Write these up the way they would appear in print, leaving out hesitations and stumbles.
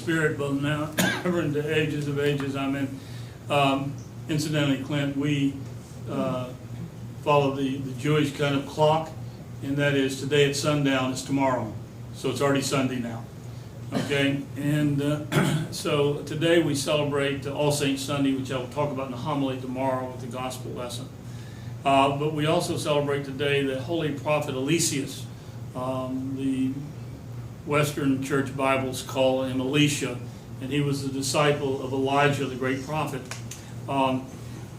Spirit, both now and into ages of ages. Amen. Incidentally, Clint, we follow the Jewish kind of clock, and that is today at sundown is tomorrow. So it's already Sunday now. Okay, and so today we celebrate All Saints Sunday, which I will talk about in the homily tomorrow with the gospel lesson. But we also celebrate today the holy prophet Eliseus. The Western church Bibles call him Elisha, and he was the disciple of Elijah, the great prophet.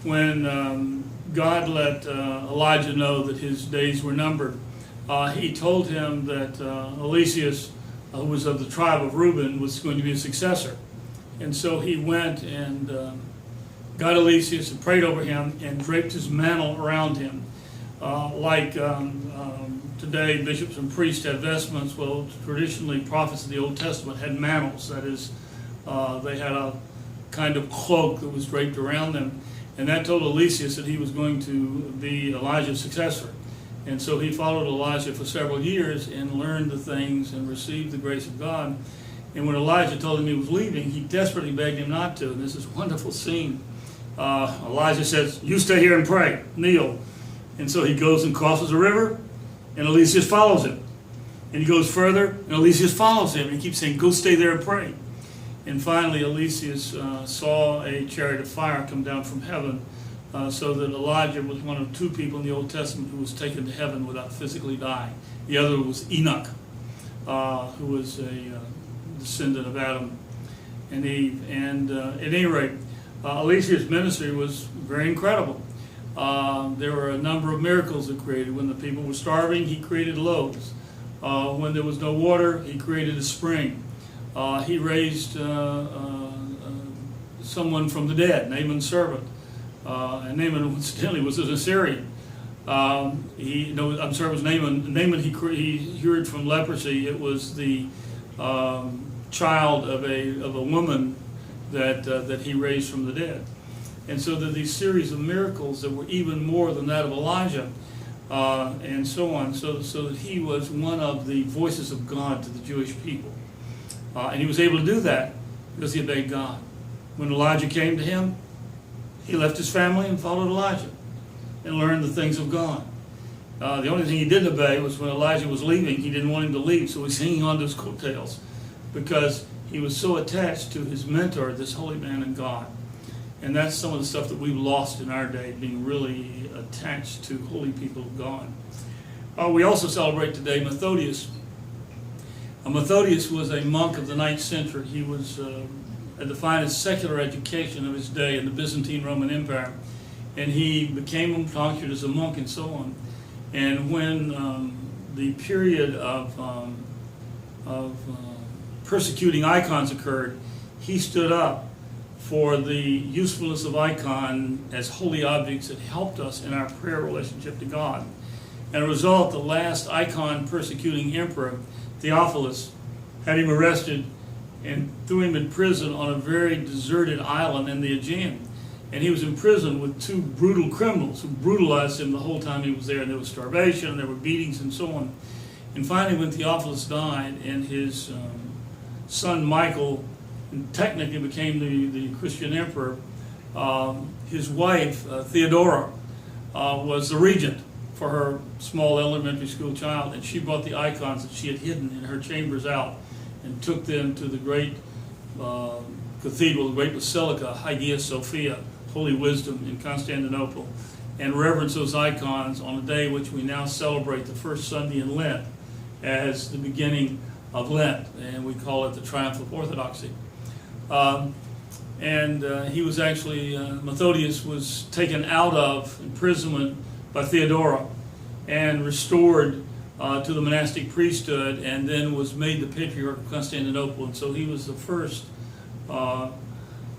When God let Elijah know that his days were numbered, he told him that Eliseus, who was of the tribe of Reuben, was going to be a successor. And so he went and got Eliseus and prayed over him and draped his mantle around him. Like today, bishops and priests have vestments. Well, traditionally, prophets of the Old Testament had mantles. That is, they had a kind of cloak that was draped around them. And that told Eliseus that he was going to be Elijah's successor. And so he followed Elijah for several years and learned the things and received the grace of God. And when Elijah told him he was leaving, he desperately begged him not to. And this is a wonderful scene. Elijah says, "You stay here and pray, kneel." And so he goes and crosses a river, and Eliseus follows him. And he goes further, and Eliseus follows him. And he keeps saying, "Go stay there and pray." And finally, Eliseus saw a chariot of fire come down from heaven, so that Elijah was one of two people in the Old Testament who was taken to heaven without physically dying. The other was Enoch, who was a descendant of Adam and Eve. And at any rate, Eliseus' ministry was very incredible. There were a number of miracles he created. When the people were starving, he created loaves. When there was no water, he created a spring. He raised someone from the dead, Naaman's servant. And Naaman, incidentally, was an Assyrian. It was Naaman. Naaman, he cured from leprosy. It was the child of a woman that he raised from the dead. And so there are these series of miracles that were even more than that of Elijah, and so on, so that he was one of the voices of God to the Jewish people. And he was able to do that because he obeyed God. When Elijah came to him, he left his family and followed Elijah and learned the things of God. The only thing he didn't obey was when Elijah was leaving. He didn't want him to leave, so he's hanging on to his coattails because he was so attached to his mentor, this holy man in God. And that's some of the stuff that we've lost in our day, being really attached to holy people of God. We also celebrate today Methodius. Methodius was a monk of the 9th century. He was had the finest secular education of his day in the Byzantine Roman Empire. And he became tonsured as a monk and so on. And when the period of persecuting icons occurred, he stood up for the usefulness of icon as holy objects that helped us in our prayer relationship to God. And as a result, the last icon persecuting emperor, Theophilus, had him arrested and threw him in prison on a very deserted island in the Aegean. And he was in prison with two brutal criminals who brutalized him the whole time he was there. And there was starvation, and there were beatings, and so on. And finally, when Theophilus died, and his son Michael technically became the Christian emperor, his wife, Theodora, was the regent for her small elementary school child. And she brought the icons that she had hidden in her chambers out and took them to the great cathedral, the great basilica, Hagia Sophia, Holy Wisdom in Constantinople, and reverence those icons on a day which we now celebrate the first Sunday in Lent as the beginning of Lent, and we call it the Triumph of Orthodoxy. He was actually, Methodius was taken out of imprisonment by Theodora and restored to the monastic priesthood, and then was made the Patriarch of Constantinople. And so he was the first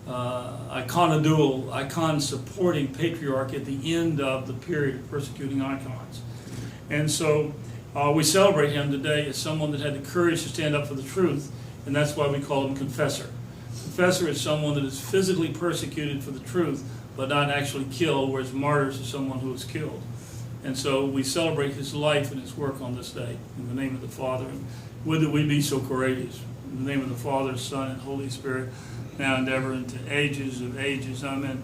icon-supporting patriarch at the end of the period of persecuting icons. And so we celebrate him today as someone that had the courage to stand up for the truth, and that's why we call him confessor. Confessor is someone that is physically persecuted for the truth, but not actually killed, whereas martyrs is someone who is killed. And so we celebrate his life and his work on this day in the name of the Father. And would that we be so courageous. In the name of the Father, Son, and Holy Spirit, now and ever into ages of ages. Amen.